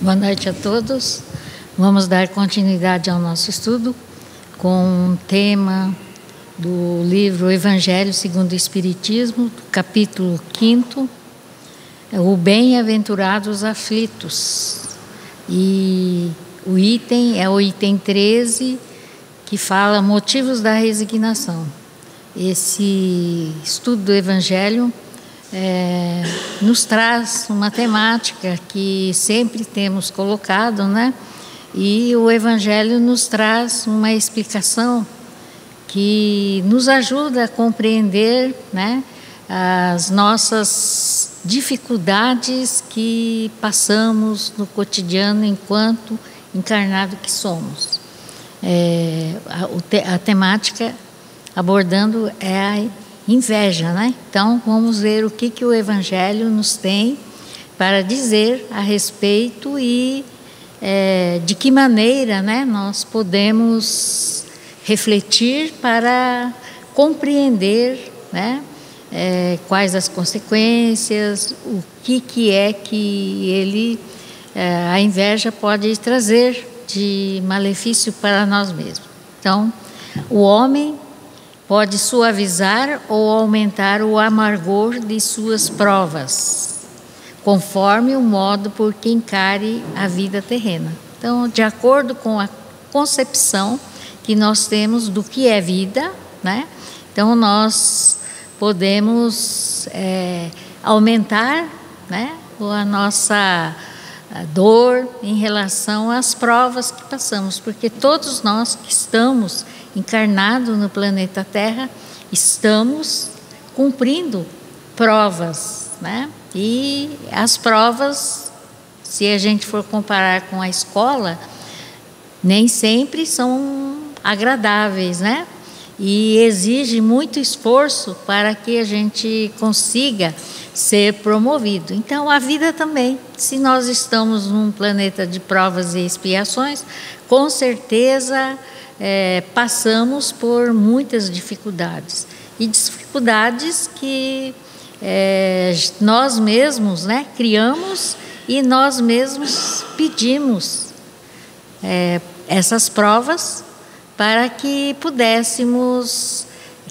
Boa noite a todos. Vamos dar continuidade ao nosso estudo com o tema do livro Evangelho segundo o Espiritismo, capítulo 5, o Bem-aventurados aflitos. E o item é o item 13, que fala motivos da resignação. Esse estudo do Evangelho nos traz uma temática que sempre temos colocado, né? E o Evangelho nos traz uma explicação que nos ajuda a compreender, né, as nossas dificuldades que passamos no cotidiano enquanto encarnado que somos. A temática abordando é a inveja, né? Então vamos ver o que o Evangelho nos tem para dizer a respeito e de que maneira, né, nós podemos refletir para compreender, né, quais as consequências, o que é que a inveja pode trazer de malefício para nós mesmos. Então, o homem pode suavizar ou aumentar o amargor de suas provas, conforme o modo por que encare a vida terrena. Então, de acordo com a concepção que nós temos do que é vida, né? Então, nós podemos aumentar, né, a nossa dor em relação às provas que passamos, porque todos nós que estamos encarnados no planeta Terra estamos cumprindo provas, né? E as provas, se a gente for comparar com a escola, nem sempre são agradáveis, né? E exige muito esforço para que a gente consiga ser promovido. Então, a vida também, se nós estamos num planeta de provas e expiações, com certeza passamos por muitas dificuldades. E dificuldades que nós mesmos, né, criamos e nós mesmos pedimos essas provas para que pudéssemos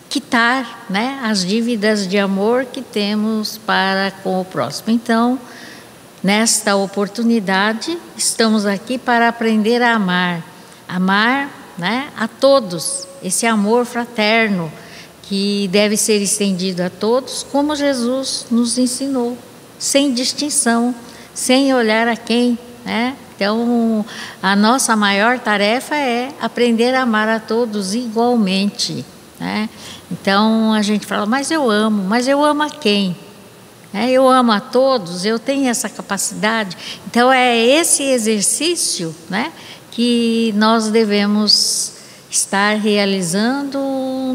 quitar, né, as dívidas de amor que temos para com o próximo. Então, nesta oportunidade, estamos aqui para aprender a amar, né, a todos, esse amor fraterno que deve ser estendido a todos, como Jesus nos ensinou, sem distinção, sem olhar a quem, né? Então, a nossa maior tarefa é aprender a amar a todos igualmente, né? Então, a gente fala, mas eu amo a quem? Eu amo a todos, eu tenho essa capacidade. Então, é esse exercício, né, que nós devemos estar realizando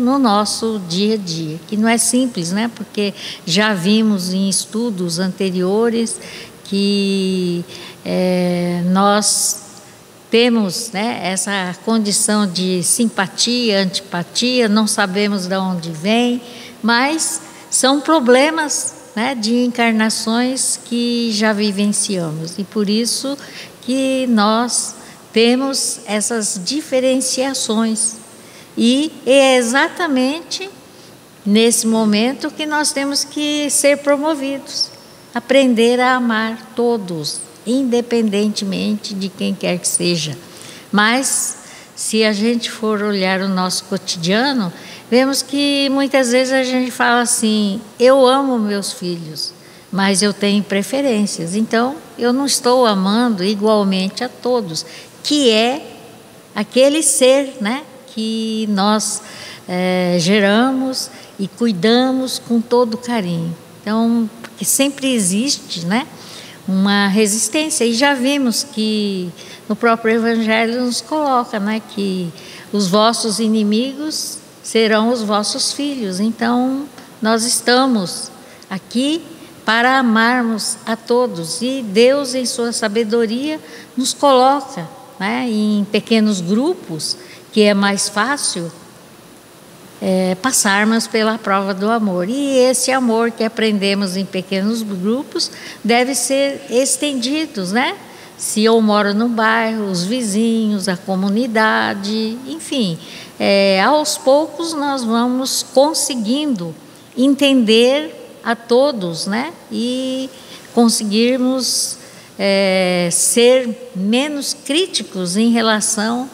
no nosso dia a dia, que não é simples, né? Porque já vimos em estudos anteriores que nós temos, né, essa condição de simpatia, antipatia, não sabemos de onde vem, mas são problemas, né, de encarnações que já vivenciamos, e por isso que nós temos essas diferenciações, e é exatamente nesse momento que nós temos que ser promovidos, aprender a amar todos, independentemente de quem quer que seja. Mas, se a gente for olhar o nosso cotidiano, vemos que muitas vezes a gente fala assim, eu amo meus filhos, mas eu tenho preferências, então eu não estou amando igualmente a todos, que é aquele ser, né, que nós geramos e cuidamos com todo carinho. Então, porque sempre existe, né, uma resistência, e já vimos que no próprio Evangelho nos coloca, né, que os vossos inimigos serão os vossos filhos. Então, nós estamos aqui para amarmos a todos, e Deus, em sua sabedoria, nos coloca, né, em pequenos grupos, que é mais fácil passarmos pela prova do amor. E esse amor que aprendemos em pequenos grupos deve ser estendido, né, Se eu moro no bairro, os vizinhos, a comunidade, enfim, aos poucos nós vamos conseguindo entender a todos, né? E conseguirmos ser menos críticos em relação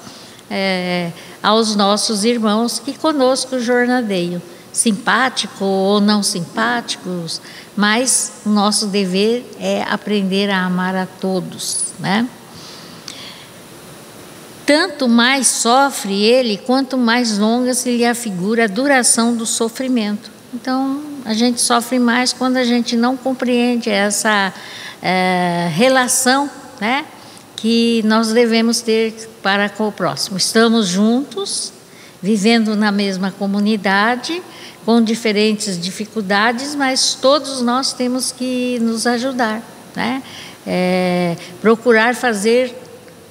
aos nossos irmãos que conosco jornadeiam, simpáticos ou não simpáticos, mas o nosso dever é aprender a amar a todos, né? Tanto mais sofre ele, quanto mais longa se lhe afigura a duração do sofrimento. Então, a gente sofre mais quando a gente não compreende essa relação, né, que nós devemos ter para com o próximo. Estamos juntos, vivendo na mesma comunidade, com diferentes dificuldades, mas todos nós temos que nos ajudar, né? Procurar fazer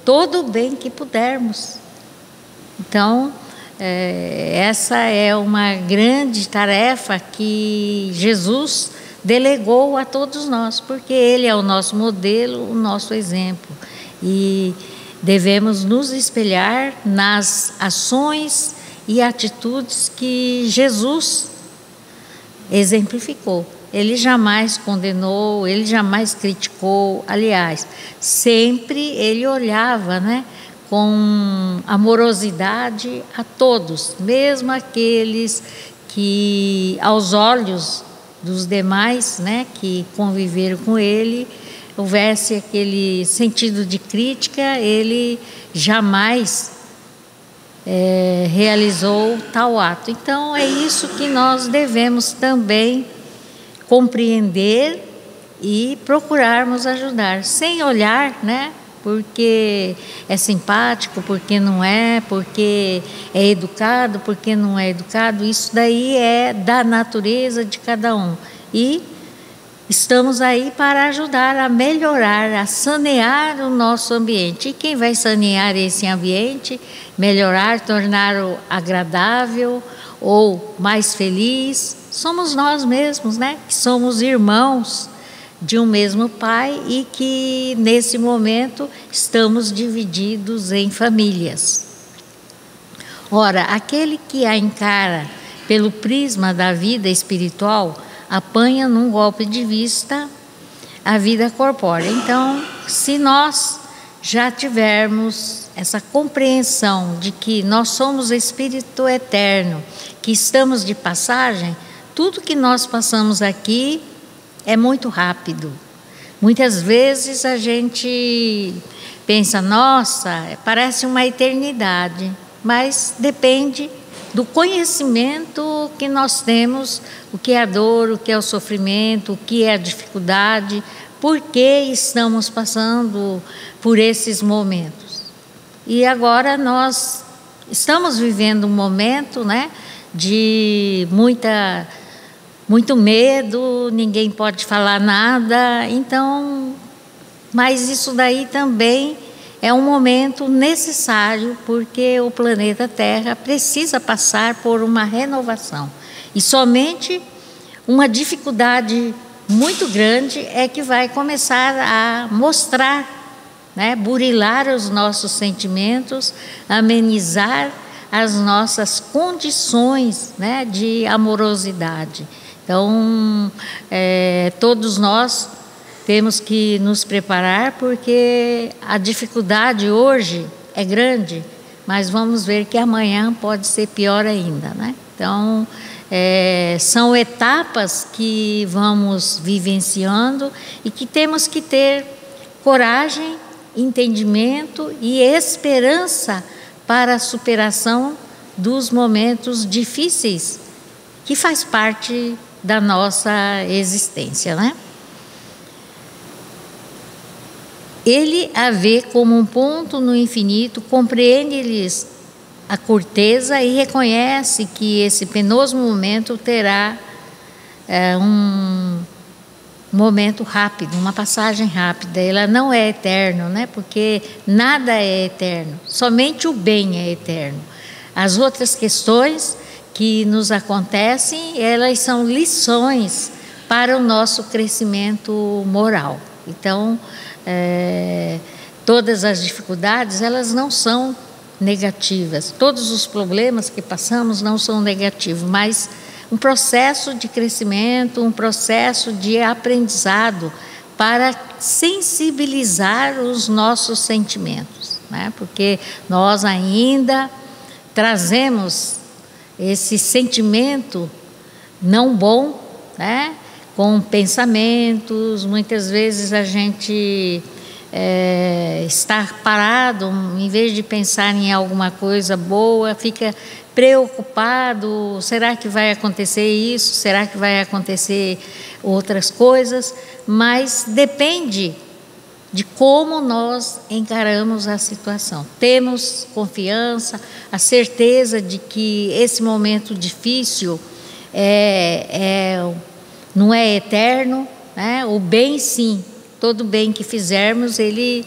todo o bem que pudermos. Então, essa é uma grande tarefa que Jesus delegou a todos nós, porque Ele é o nosso modelo, o nosso exemplo. E devemos nos espelhar nas ações e atitudes que Jesus exemplificou. Ele jamais condenou, ele jamais criticou. Aliás, sempre ele olhava, né, com amorosidade a todos, mesmo aqueles que, aos olhos dos demais, né, que conviveram com ele, houvesse aquele sentido de crítica, ele jamais realizou tal ato. Então, é isso que nós devemos também compreender e procurarmos ajudar, sem olhar, né, porque é simpático, porque não é, porque é educado, porque não é educado. Isso daí é da natureza de cada um. E estamos aí para ajudar a melhorar, a sanear o nosso ambiente. E quem vai sanear esse ambiente, melhorar, torná-lo agradável ou mais feliz, somos nós mesmos, né? Que somos irmãos de um mesmo Pai e que nesse momento estamos divididos em famílias. Ora, aquele que a encara pelo prisma da vida espiritual apanha num golpe de vista a vida corpórea. Então, se nós já tivermos essa compreensão de que nós somos espírito eterno, que estamos de passagem, tudo que nós passamos aqui é muito rápido. Muitas vezes a gente pensa, nossa, parece uma eternidade, mas depende do conhecimento que nós temos, o que é a dor, o que é o sofrimento, o que é a dificuldade, por que estamos passando por esses momentos. E agora nós estamos vivendo um momento, né, de muito medo, ninguém pode falar nada, então, mas isso daí também é um momento necessário, porque o planeta Terra precisa passar por uma renovação. E somente uma dificuldade muito grande é que vai começar a mostrar, né, burilar os nossos sentimentos, amenizar as nossas condições, né, de amorosidade. Então, todos nós temos que nos preparar, porque a dificuldade hoje é grande, mas vamos ver que amanhã pode ser pior ainda, né? Então, são etapas que vamos vivenciando e que temos que ter coragem, entendimento e esperança para a superação dos momentos difíceis, que faz parte da nossa existência, né? Ele a vê como um ponto no infinito, compreende-lhes a corteza e reconhece que esse penoso momento terá um momento rápido, uma passagem rápida. Ela não é eterno, né? Porque nada é eterno, somente o bem é eterno. As outras questões que nos acontecem, elas são lições para o nosso crescimento moral. Então, todas as dificuldades, elas não são negativas. Todos os problemas que passamos não são negativos, mas um processo de crescimento, um processo de aprendizado para sensibilizar os nossos sentimentos, né? Porque nós ainda trazemos esse sentimento não bom, né? Com pensamentos, muitas vezes a gente está parado, em vez de pensar em alguma coisa boa, fica preocupado, será que vai acontecer isso, será que vai acontecer outras coisas, mas depende de como nós encaramos a situação. Temos confiança, a certeza de que esse momento difícil não é eterno, né? O bem, sim, todo bem que fizermos, ele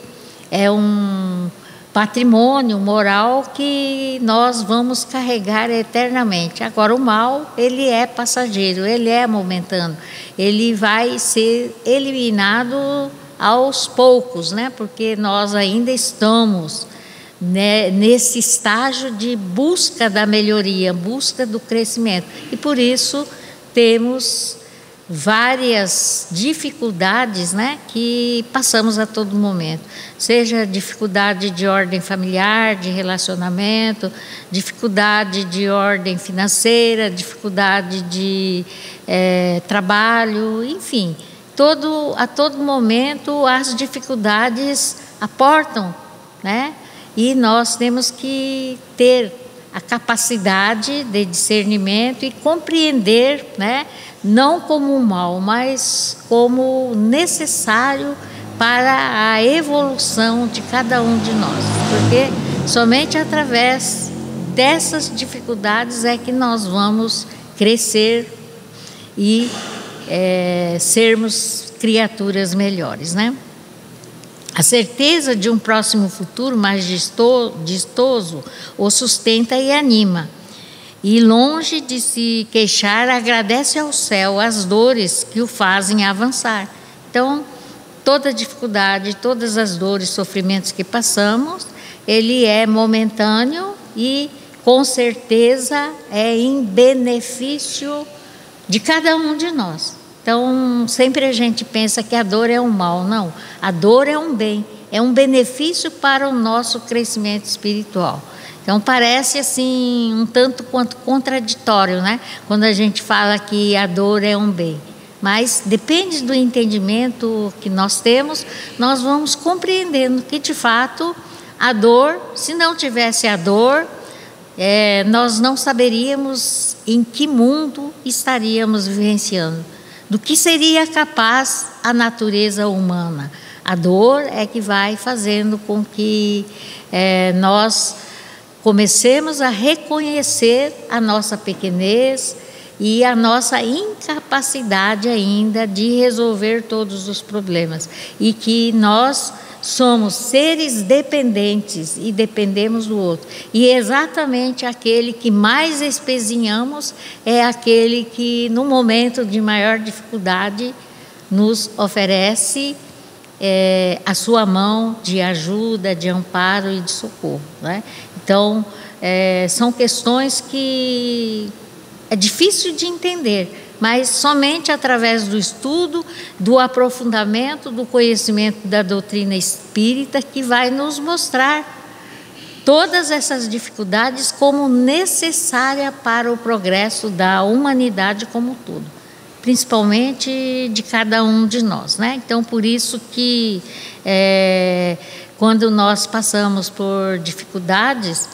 é um patrimônio moral que nós vamos carregar eternamente. Agora, o mal, ele é passageiro, ele é momentâneo, ele vai ser eliminado aos poucos, né? Porque nós ainda estamos, né, nesse estágio de busca da melhoria, busca do crescimento, e por isso temos várias dificuldades, né, que passamos a todo momento, seja dificuldade de ordem familiar, de relacionamento, dificuldade de ordem financeira, dificuldade de trabalho, enfim, a todo momento as dificuldades aportam, né, e nós temos que ter a capacidade de discernimento e compreender, né, não como um mal, mas como necessário para a evolução de cada um de nós, porque somente através dessas dificuldades é que nós vamos crescer e sermos criaturas melhores, né? A certeza de um próximo futuro mais distoso o sustenta e anima. E longe de se queixar, agradece ao céu as dores que o fazem avançar. Então, toda dificuldade, todas as dores, sofrimentos que passamos, ele é momentâneo e, com certeza, é em benefício de cada um de nós. Então, sempre a gente pensa que a dor é um mal. Não, a dor é um bem, é um benefício para o nosso crescimento espiritual. Então, parece assim um tanto quanto contraditório, né? Quando a gente fala que a dor é um bem. Mas depende do entendimento que nós temos, nós vamos compreendendo que, de fato, a dor, se não tivesse a dor, nós não saberíamos em que mundo estaríamos vivenciando, do que seria capaz a natureza humana. A dor é que vai fazendo com que nós comecemos a reconhecer a nossa pequenez e a nossa incapacidade ainda de resolver todos os problemas, e que nós somos seres dependentes e dependemos do outro, e exatamente aquele que mais espezinhamos é aquele que no momento de maior dificuldade nos oferece a sua mão de ajuda, de amparo e de socorro, né? Então, são questões que é difícil de entender, mas somente através do estudo, do aprofundamento, do conhecimento da doutrina espírita que vai nos mostrar todas essas dificuldades como necessária para o progresso da humanidade como um todo, principalmente de cada um de nós, né? Então, por isso que quando nós passamos por dificuldades,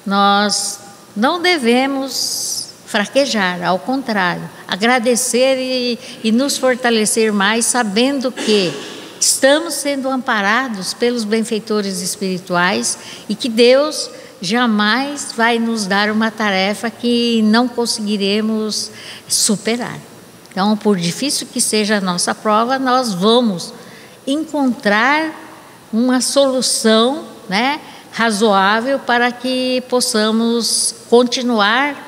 nós não devemos fraquejar, ao contrário, agradecer e nos fortalecer mais, sabendo que estamos sendo amparados pelos benfeitores espirituais e que Deus jamais vai nos dar uma tarefa que não conseguiremos superar. Então, por difícil que seja a nossa prova, nós vamos encontrar uma solução, né, razoável para que possamos continuar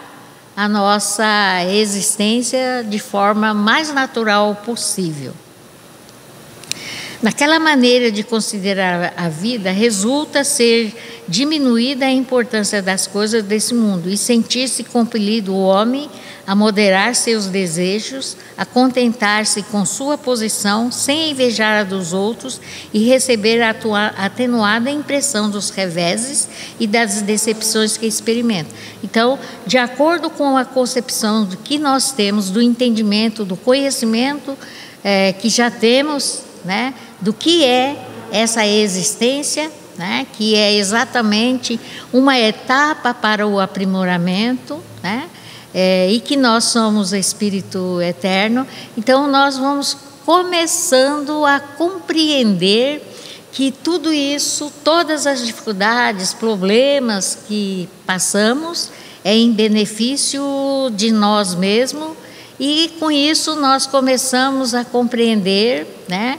a nossa existência de forma mais natural possível. Naquela maneira de considerar a vida, resulta ser diminuída a importância das coisas desse mundo e sentir-se compelido o homem a moderar seus desejos, a contentar-se com sua posição, sem invejar a dos outros e receber a atenuada impressão dos reveses e das decepções que experimenta. Então, de acordo com a concepção do que nós temos, do entendimento, do conhecimento que já temos, né, do que é essa existência, né, que é exatamente uma etapa para o aprimoramento, né, e que nós somos espírito eterno. Então nós vamos começando a compreender que tudo isso, todas as dificuldades, problemas que passamos, é em benefício de nós mesmos, e com isso nós começamos a compreender, né,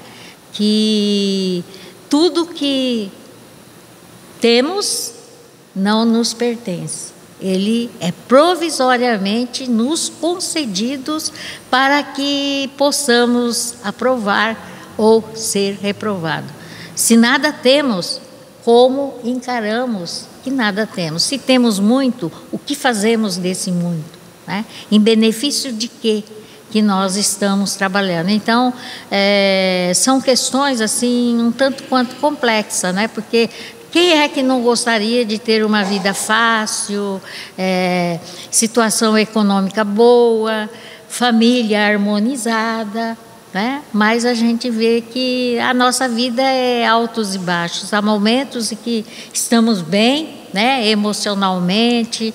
que tudo que temos não nos pertence. Ele é provisoriamente nos concedidos para que possamos aprovar ou ser reprovado. Se nada temos, como encaramos que nada temos? Se temos muito, o que fazemos desse muito? Né? Em benefício de quê que nós estamos trabalhando? Então, são questões assim um tanto quanto complexas, né? Porque quem é que não gostaria de ter uma vida fácil, situação econômica boa, família harmonizada, né? Mas a gente vê que a nossa vida é altos e baixos. Há momentos em que estamos bem, né, emocionalmente,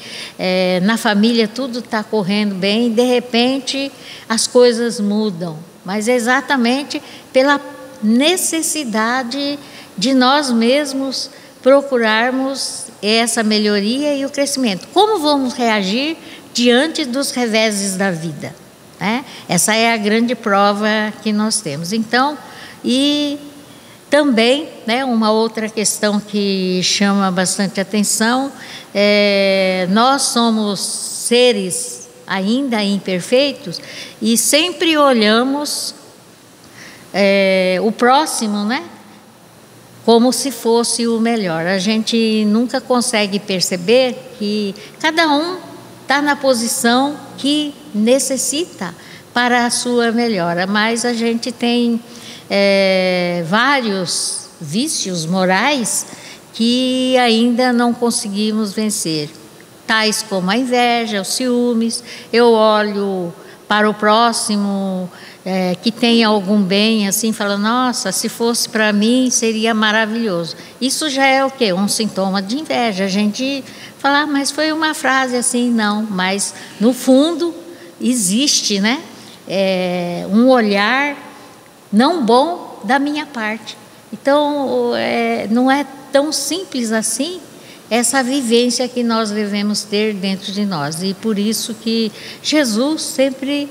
na família tudo está correndo bem, e de repente as coisas mudam. Mas é exatamente pela necessidade de nós mesmos procurarmos essa melhoria e o crescimento. Como vamos reagir diante dos reveses da vida? Né? Essa é a grande prova que nós temos. Então, e também, né, uma outra questão que chama bastante atenção, nós somos seres ainda imperfeitos e sempre olhamos o próximo, né, como se fosse o melhor. A gente nunca consegue perceber que cada um está na posição que necessita para a sua melhora, mas a gente tem vários vícios morais que ainda não conseguimos vencer, tais como a inveja, os ciúmes. Eu olho para o próximo que tem algum bem, assim, falo, nossa, se fosse para mim seria maravilhoso. Isso já é o quê? Um sintoma de inveja. A gente fala, mas foi uma frase assim, não, mas no fundo existe, né, um olhar não bom da minha parte. Então, não é tão simples assim essa vivência que nós devemos ter dentro de nós. E por isso que Jesus sempre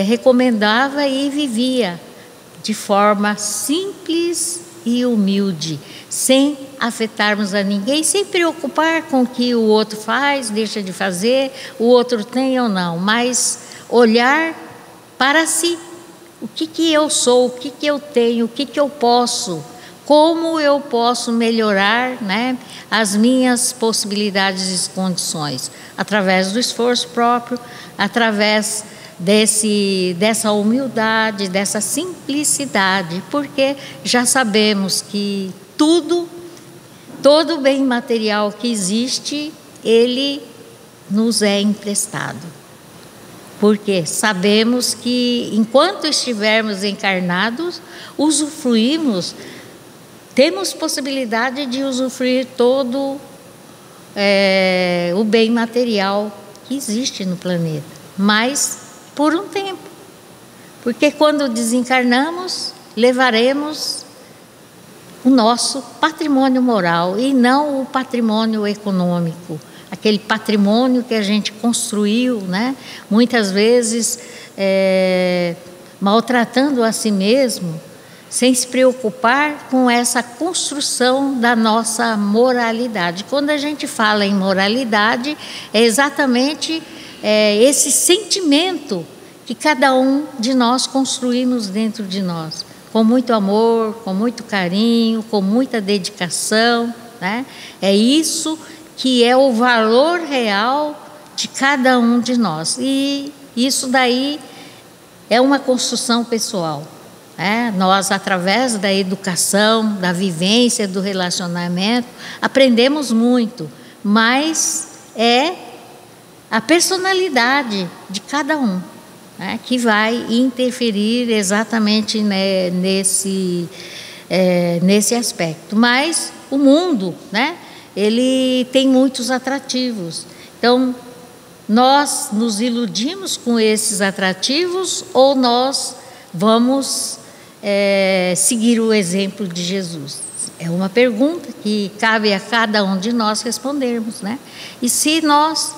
recomendava e vivia de forma simples e humilde, sem afetarmos a ninguém, sem preocupar com o que o outro faz, deixa de fazer, o outro tem ou não, mas olhar para si. O que eu sou, o que eu tenho, o que eu posso, como eu posso melhorar, né, as minhas possibilidades e condições, através do esforço próprio, através dessa humildade, dessa simplicidade, porque já sabemos que todo bem material que existe, ele nos é emprestado. Porque sabemos que enquanto estivermos encarnados, temos possibilidade de usufruir todo o bem material que existe no planeta, mas por um tempo, porque quando desencarnamos, levaremos o nosso patrimônio moral e não o patrimônio econômico, aquele patrimônio que a gente construiu, né? Muitas vezes maltratando a si mesmo, sem se preocupar com essa construção da nossa moralidade. Quando a gente fala em moralidade, é exatamente esse sentimento que cada um de nós construímos dentro de nós. com muito amor, com muito carinho, com muita dedicação, né? É isso que é o valor real de cada um de nós. E isso daí é uma construção pessoal, né? Nós, através da educação, da vivência, do relacionamento, aprendemos muito, mas é a personalidade de cada um, né, que vai interferir exatamente, né, nesse aspecto. Mas o mundo, né, ele tem muitos atrativos. Então, nós nos iludimos com esses atrativos ou nós vamos seguir o exemplo de Jesus? É uma pergunta que cabe a cada um de nós respondermos, né? E se nós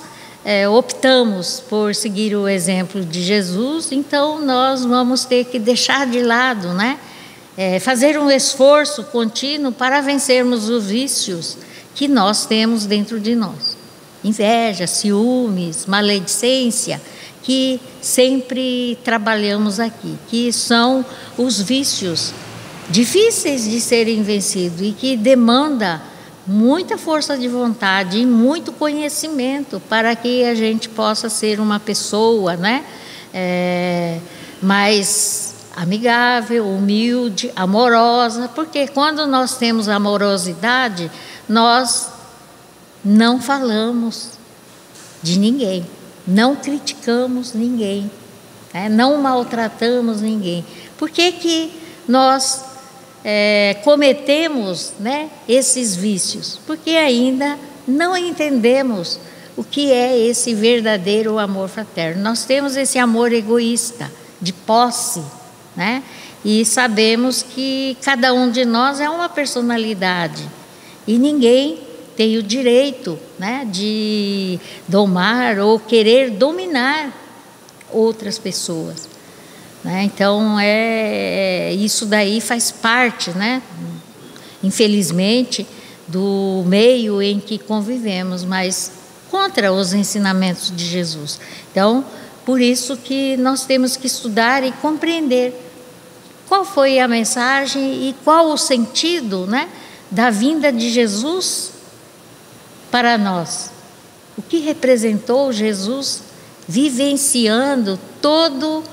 optamos por seguir o exemplo de Jesus, então nós vamos ter que deixar de lado, né? Fazer um esforço contínuo para vencermos os vícios que nós temos dentro de nós. Inveja, ciúmes, maledicência, que sempre trabalhamos aqui, que são os vícios difíceis de serem vencidos e que demanda muita força de vontade e muito conhecimento para que a gente possa ser uma pessoa, né, mais amigável, humilde, amorosa, porque quando nós temos amorosidade, nós não falamos de ninguém, não criticamos ninguém, né, não maltratamos ninguém. Por que nós cometemos, né, esses vícios? Porque ainda não entendemos o que é esse verdadeiro amor fraterno. Nós temos esse amor egoísta, de posse, né? E sabemos que cada um de nós é uma personalidade e ninguém tem o direito, né, de domar ou querer dominar outras pessoas. Então, isso daí faz parte, né, infelizmente, do meio em que convivemos, mas contra os ensinamentos de Jesus. Então, por isso que nós temos que estudar e compreender qual foi a mensagem e qual o sentido, né, da vinda de Jesus para nós. O que representou Jesus vivenciando toda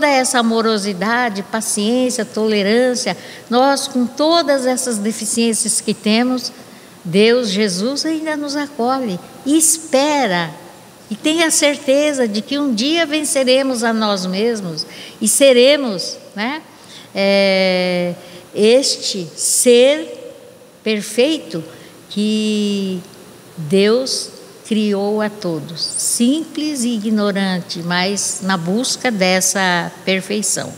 essa amorosidade, paciência, tolerância. Nós, com todas essas deficiências que temos, Deus, Jesus, ainda nos acolhe e espera. E tenha certeza de que um dia venceremos a nós mesmos e seremos, né, este ser perfeito que Deus criou a todos, simples e ignorante, mas na busca dessa perfeição.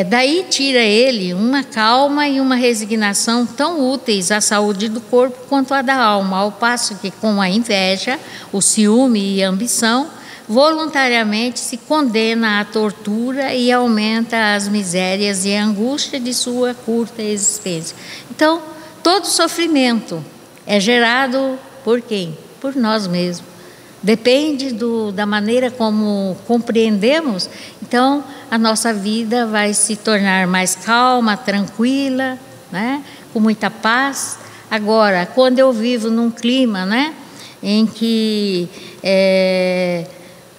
Daí tira ele uma calma e uma resignação tão úteis à saúde do corpo quanto à da alma, ao passo que com a inveja, o ciúme e a ambição, voluntariamente se condena à tortura e aumenta as misérias e a angústia de sua curta existência. Então, todo sofrimento é gerado por quem? Por nós mesmos. Depende da maneira como compreendemos, então a nossa vida vai se tornar mais calma, tranquila, né? Com muita paz. Agora, quando eu vivo num clima, né, em que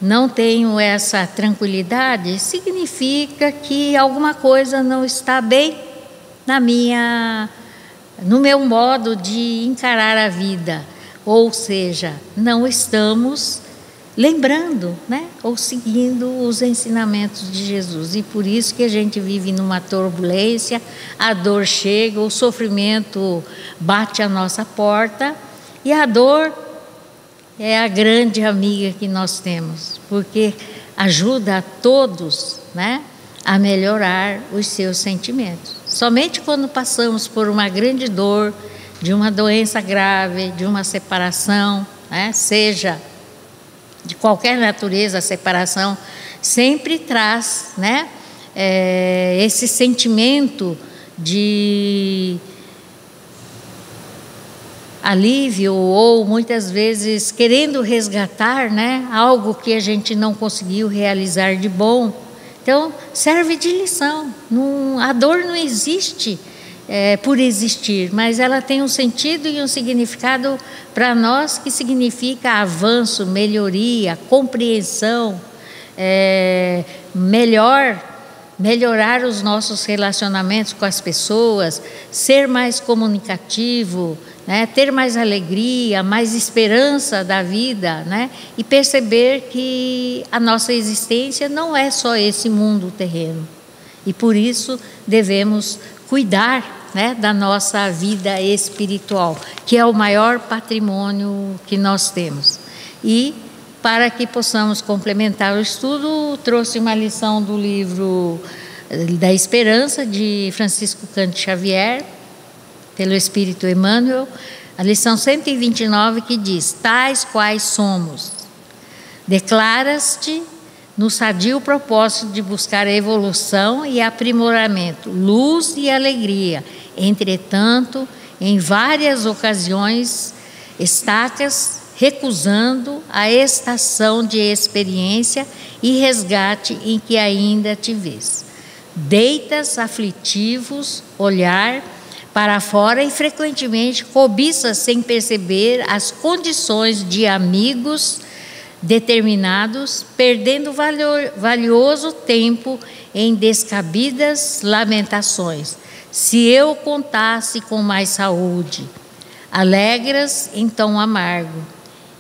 não tenho essa tranquilidade, significa que alguma coisa não está bem no meu modo de encarar a vida. Ou seja, não estamos lembrando, né, ou seguindo os ensinamentos de Jesus. E por isso que a gente vive numa turbulência, a dor chega, o sofrimento bate à nossa porta, e a dor é a grande amiga que nós temos, porque ajuda a todos, né, a melhorar os seus sentimentos. Somente quando passamos por uma grande dor, de uma doença grave, de uma separação, né, seja de qualquer natureza, a separação sempre traz, né, esse sentimento de alívio ou muitas vezes querendo resgatar, né, algo que a gente não conseguiu realizar de bom. Então, serve de lição. A dor não existe por existir, mas ela tem um sentido e um significado para nós que significa avanço, melhoria, compreensão, melhorar os nossos relacionamentos com as pessoas, ser mais comunicativo, né, ter mais alegria, mais esperança da vida, né, e perceber que a nossa existência não é só esse mundo terreno. E por isso devemos cuidar, né, da nossa vida espiritual, que é o maior patrimônio que nós temos. E para que possamos complementar o estudo, trouxe uma lição do livro da Esperança, de Francisco Cândido Xavier, pelo Espírito Emmanuel, a lição 129, que diz: tais quais somos, declaras-te no sadio propósito de buscar a evolução e aprimoramento, luz e alegria. Entretanto, em várias ocasiões, estacas recusando a estação de experiência e resgate em que ainda te vês. Deitas aflitivos olhar para fora e frequentemente cobiças sem perceber as condições de amigos determinados, perdendo valioso tempo em descabidas lamentações. Se eu contasse com mais saúde, alegras em tom amargo.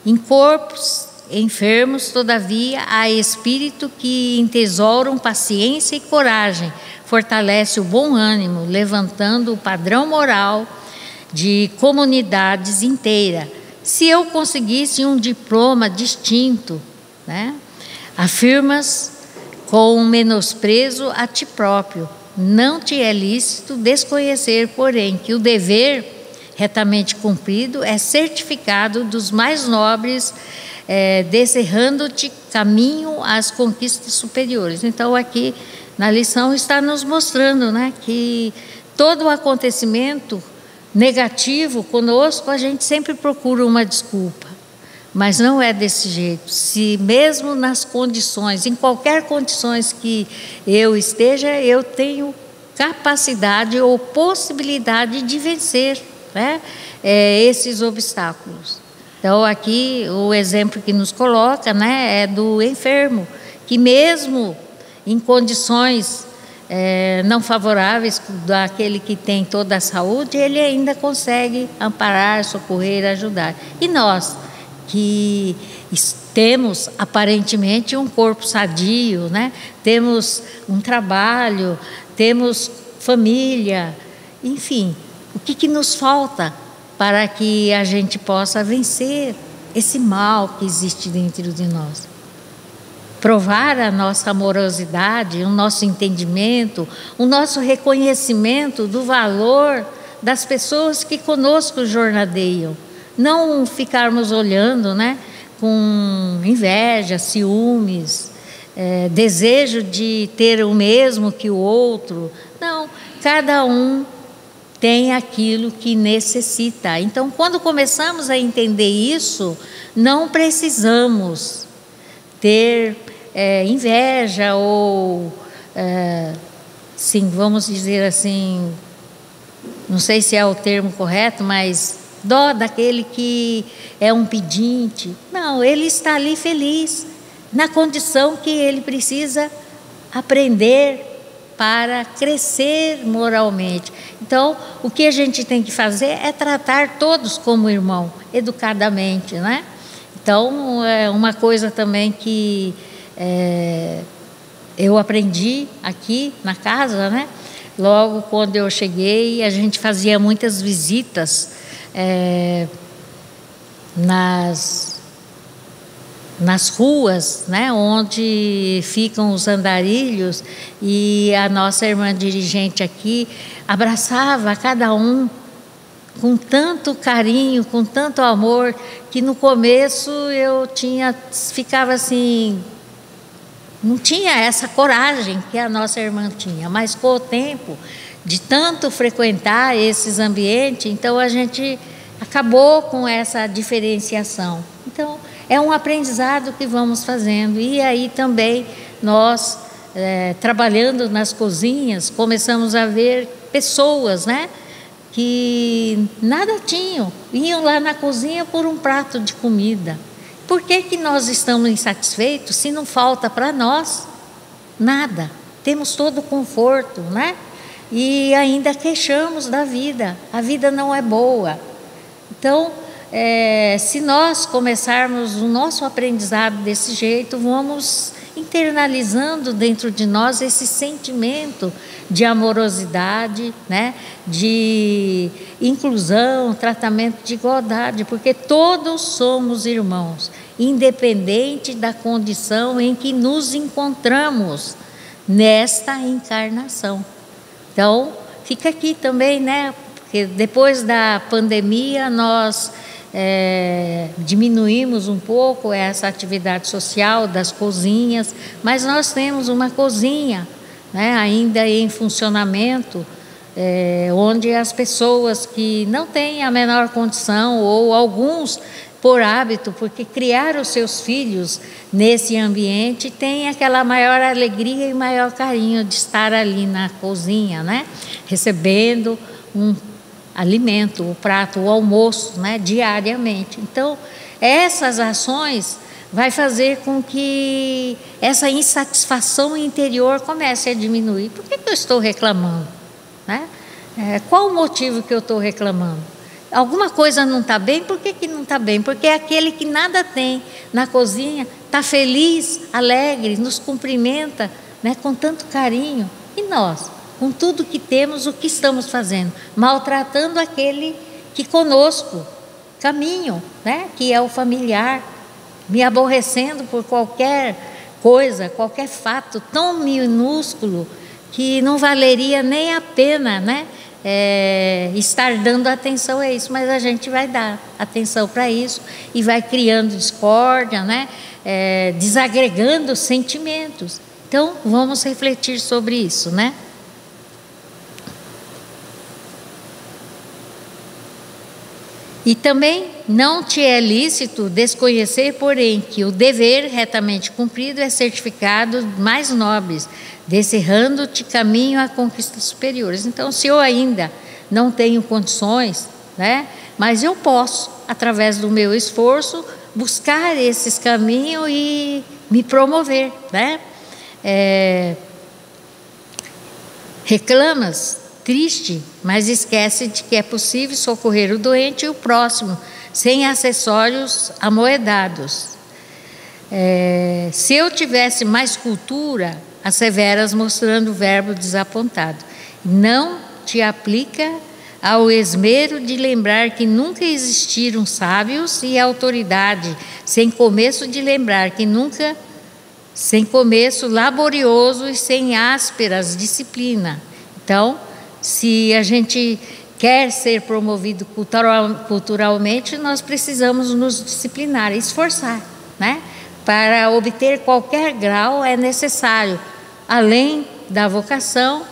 Em corpos enfermos, todavia, há espírito que entesouram paciência e coragem, fortalece o bom ânimo, levantando o padrão moral de comunidades inteiras. Se eu conseguisse um diploma distinto, né? Afirmas com menosprezo a ti próprio. Não te é lícito desconhecer, porém, que o dever retamente cumprido é certificado dos mais nobres, descerrando-te caminho às conquistas superiores. Então, aqui na lição está nos mostrando, né, que todo o acontecimento negativo conosco, a gente sempre procura uma desculpa, mas não é desse jeito. Se mesmo nas condições, em qualquer condições que eu esteja, eu tenho capacidade ou possibilidade de vencer, né, esses obstáculos. Então aqui o exemplo que nos coloca, né, é do enfermo, que mesmo em condições não favoráveis daquele que tem toda a saúde, ele ainda consegue amparar, socorrer, ajudar. E nós, que temos aparentemente um corpo sadio, né? Temos um trabalho, temos família, enfim, o que nos falta para que a gente possa vencer esse mal que existe dentro de nós? Provar a nossa amorosidade, o nosso entendimento, o nosso reconhecimento do valor das pessoas que conosco jornadeiam. Não ficarmos olhando, né, com inveja, ciúmes, desejo de ter o mesmo que o outro. Não, cada um tem aquilo que necessita. Então, quando começamos a entender isso, não precisamos ter inveja ou, sim, vamos dizer assim, não sei se é o termo correto, mas dó daquele que é um pedinte. Não, ele está ali feliz, na condição que ele precisa aprender para crescer moralmente. Então, o que a gente tem que fazer é tratar todos como irmão, educadamente, né? Então, é uma coisa também que eu aprendi aqui na casa, né? Logo quando eu cheguei, a gente fazia muitas visitas nas ruas, né, onde ficam os andarilhos, e a nossa irmã dirigente aqui abraçava cada um com tanto carinho, com tanto amor, que no começo eu ficava assim, não tinha essa coragem que a nossa irmã tinha, mas com o tempo de tanto frequentar esses ambientes, então a gente acabou com essa diferenciação. Então, é um aprendizado que vamos fazendo. E aí também nós, trabalhando nas cozinhas, começamos a ver pessoas, né, que nada tinham, iam lá na cozinha por um prato de comida. Por que que nós estamos insatisfeitos se não falta para nós nada? Temos todo o conforto, né? E ainda queixamos da vida. A vida não é boa. Então, se nós começarmos o nosso aprendizado desse jeito, vamos internalizando dentro de nós esse sentimento de amorosidade, né? De inclusão, tratamento de igualdade, porque todos somos irmãos, independente da condição em que nos encontramos nesta encarnação. Então, fica aqui também, né? Porque depois da pandemia nós diminuímos um pouco essa atividade social das cozinhas, mas nós temos uma cozinha, né, ainda em funcionamento, onde as pessoas que não têm a menor condição, ou alguns por hábito, porque criaram os seus filhos nesse ambiente, têm aquela maior alegria e maior carinho de estar ali na cozinha, né, recebendo um alimento, o prato, o almoço, né, diariamente. Então, essas ações vai fazer com que essa insatisfação interior comece a diminuir. Por que eu estou reclamando? Né? Qual o motivo que eu estou reclamando? Alguma coisa não está bem? Por que não está bem? Porque aquele que nada tem na cozinha está feliz, alegre, nos cumprimenta, né, com tanto carinho. E nós? Com tudo que temos, o que estamos fazendo? Maltratando aquele que conosco caminho, né? Que é o familiar, me aborrecendo por qualquer coisa, qualquer fato tão minúsculo que não valeria nem a pena, né? Estar dando atenção a isso, mas a gente vai dar atenção para isso e vai criando discórdia, né? Desagregando sentimentos. Então, vamos refletir sobre isso, né? E também não te é lícito desconhecer, porém, que o dever retamente cumprido é certificado mais nobres, descerrando-te caminho a conquistas superiores. Então, se eu ainda não tenho condições, né, mas eu posso, através do meu esforço, buscar esses caminhos e me promover, né? Reclamas? Triste, mas esquece de que é possível socorrer o doente e o próximo, sem acessórios amoedados. Se eu tivesse mais cultura, asseveras mostrando o verbo desapontado. Não te aplica ao esmero de lembrar que nunca existiram sábios e autoridade, sem começo de lembrar que nunca, sem começo laborioso e sem ásperas disciplina. Então, se a gente quer ser promovido culturalmente, nós precisamos nos disciplinar, esforçar, né? Para obter qualquer grau é necessário, além da vocação,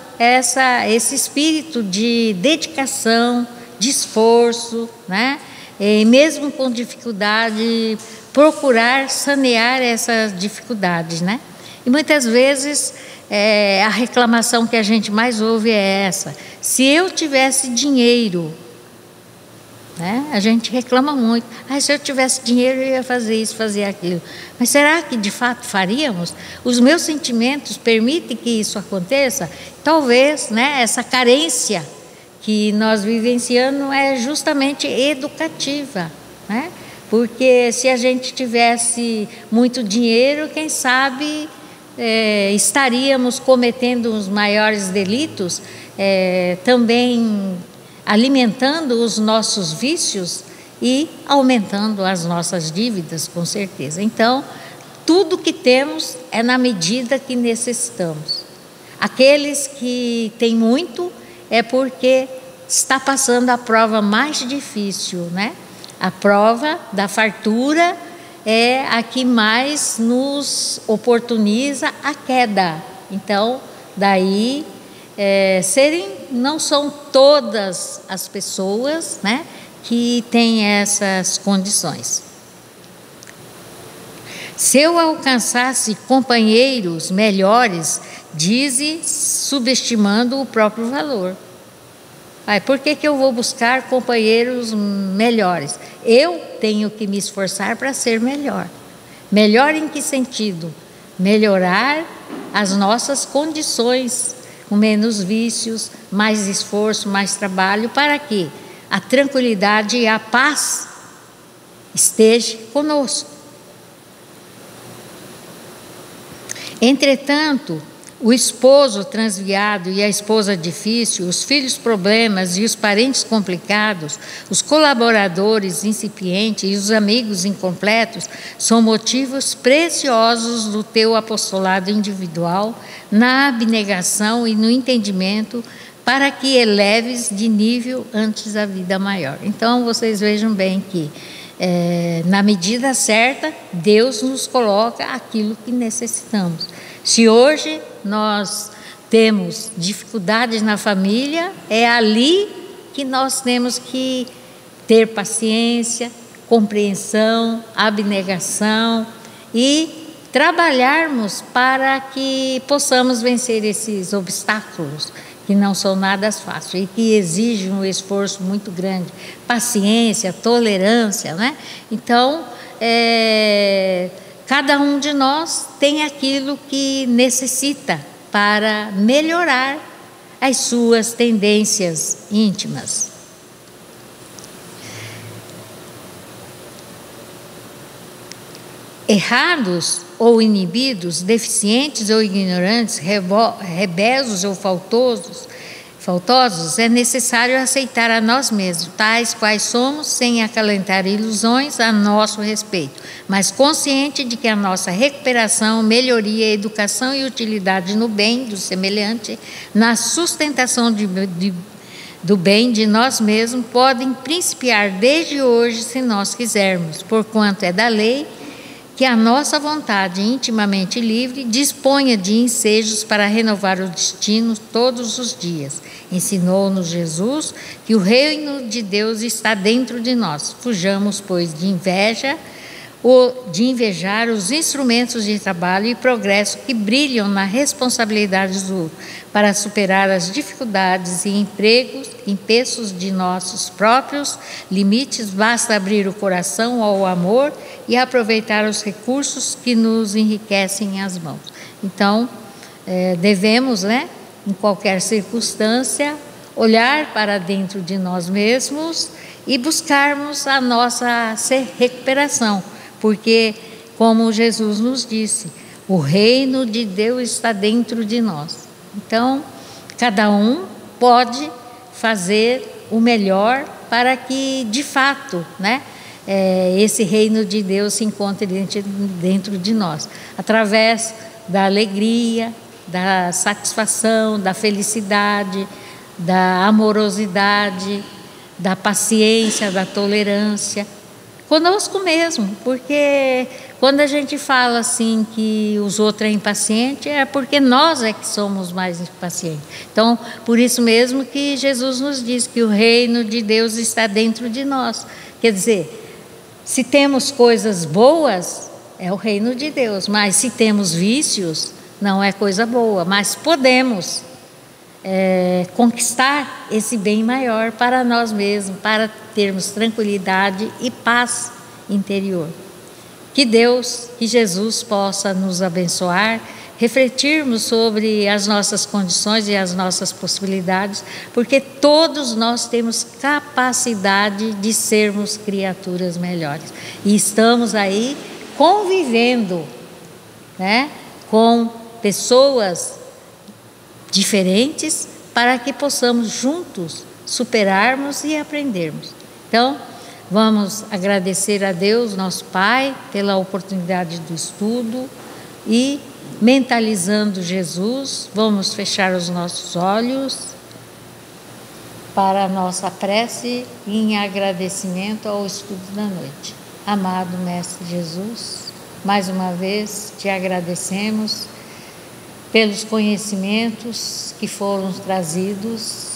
esse espírito de dedicação, de esforço, né? E mesmo com dificuldade, procurar sanear essas dificuldades, né? E muitas vezes a reclamação que a gente mais ouve é essa: se eu tivesse dinheiro, né? A gente reclama muito, se eu tivesse dinheiro eu ia fazer isso, fazer aquilo. Mas será que de fato faríamos? Os meus sentimentos permitem que isso aconteça? Talvez, né, essa carência que nós vivenciamos é justamente educativa, né? Porque se a gente tivesse muito dinheiro, quem sabe estaríamos cometendo os maiores delitos, também alimentando os nossos vícios e aumentando as nossas dívidas, com certeza. Então, tudo que temos é na medida que necessitamos. Aqueles que têm muito é porque está passando a prova mais difícil, né? A prova da fartura é a que mais nos oportuniza a queda. Então, daí, não são todas as pessoas, né, que tem essas condições. Se eu alcançasse companheiros melhores, dize, subestimando o próprio valor. Por que eu vou buscar companheiros melhores? Eu tenho que me esforçar para ser melhor. Melhor em que sentido? Melhorar as nossas condições, com menos vícios, mais esforço, mais trabalho, para que a tranquilidade e a paz esteja conosco. Entretanto, o esposo transviado e a esposa difícil, os filhos problemas e os parentes complicados, os colaboradores incipientes e os amigos incompletos são motivos preciosos do teu apostolado individual, na abnegação e no entendimento, para que eleves de nível antes a vida maior. Então, vocês vejam bem que, na medida certa, Deus nos coloca aquilo que necessitamos. Se hoje nós temos dificuldades na família, é ali que nós temos que ter paciência, compreensão, abnegação e trabalharmos para que possamos vencer esses obstáculos que não são nada fáceis e que exigem um esforço muito grande, paciência, tolerância, né? Então, cada um de nós tem aquilo que necessita para melhorar as suas tendências íntimas. Errados ou inibidos, deficientes ou ignorantes, rebeldes ou faltosos, é necessário aceitar a nós mesmos, tais quais somos, sem acalentar ilusões a nosso respeito, mas consciente de que a nossa recuperação, melhoria, educação e utilidade no bem do semelhante, na sustentação do bem de nós mesmos, podem principiar desde hoje, se nós quisermos, porquanto é da lei que a nossa vontade intimamente livre disponha de ensejos para renovar o destino todos os dias. Ensinou-nos Jesus que o reino de Deus está dentro de nós. Fujamos, pois, de invejar os instrumentos de trabalho e progresso que brilham na responsabilidade do outro, para superar as dificuldades e empeços de nossos próprios limites. Basta abrir o coração ao amor e aproveitar os recursos que nos enriquecem as mãos. Então, devemos, em qualquer circunstância, olhar para dentro de nós mesmos e buscarmos a nossa recuperação, porque, como Jesus nos disse, o reino de Deus está dentro de nós. Então, cada um pode fazer o melhor para que, de fato, esse reino de Deus se encontre dentro de nós, através da alegria, da satisfação, da felicidade, da amorosidade, da paciência, da tolerância, conosco mesmo, porque quando a gente fala assim que os outros é impaciente, é porque nós é que somos mais impacientes. Então, por isso mesmo que Jesus nos diz que o reino de Deus está dentro de nós. Quer dizer, se temos coisas boas, é o reino de Deus, mas se temos vícios, não é coisa boa, mas podemos conquistar esse bem maior para nós mesmos, para termos tranquilidade e paz interior. Que Deus, que Jesus possa nos abençoar, refletirmos sobre as nossas condições e as nossas possibilidades, porque todos nós temos capacidade de sermos criaturas melhores. E estamos aí convivendo, com pessoas diferentes, para que possamos juntos superarmos e aprendermos. Então, vamos agradecer a Deus, nosso Pai, pela oportunidade do estudo e, mentalizando Jesus, vamos fechar os nossos olhos para a nossa prece em agradecimento ao estudo da noite. Amado Mestre Jesus, mais uma vez te agradecemos pelos conhecimentos que foram trazidos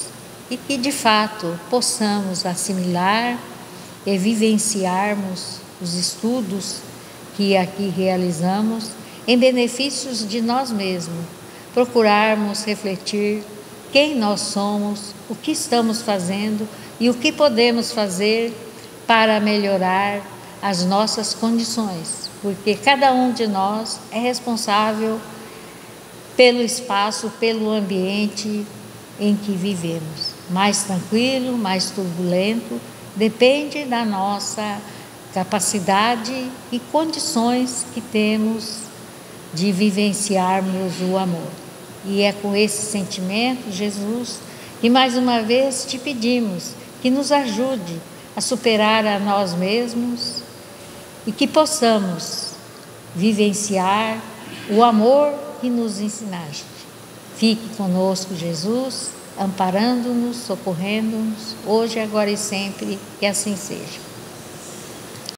e que de fato possamos assimilar e vivenciarmos os estudos que aqui realizamos em benefícios de nós mesmos, procurarmos refletir quem nós somos, o que estamos fazendo e o que podemos fazer para melhorar as nossas condições, porque cada um de nós é responsável pelo espaço, pelo ambiente em que vivemos. Mais tranquilo, mais turbulento, depende da nossa capacidade e condições que temos de vivenciarmos o amor. E é com esse sentimento, Jesus, que mais uma vez te pedimos que nos ajude a superar a nós mesmos e que possamos vivenciar o amor que nos ensinaste. Fique conosco, Jesus, amparando-nos, socorrendo-nos, hoje, agora e sempre, que assim seja.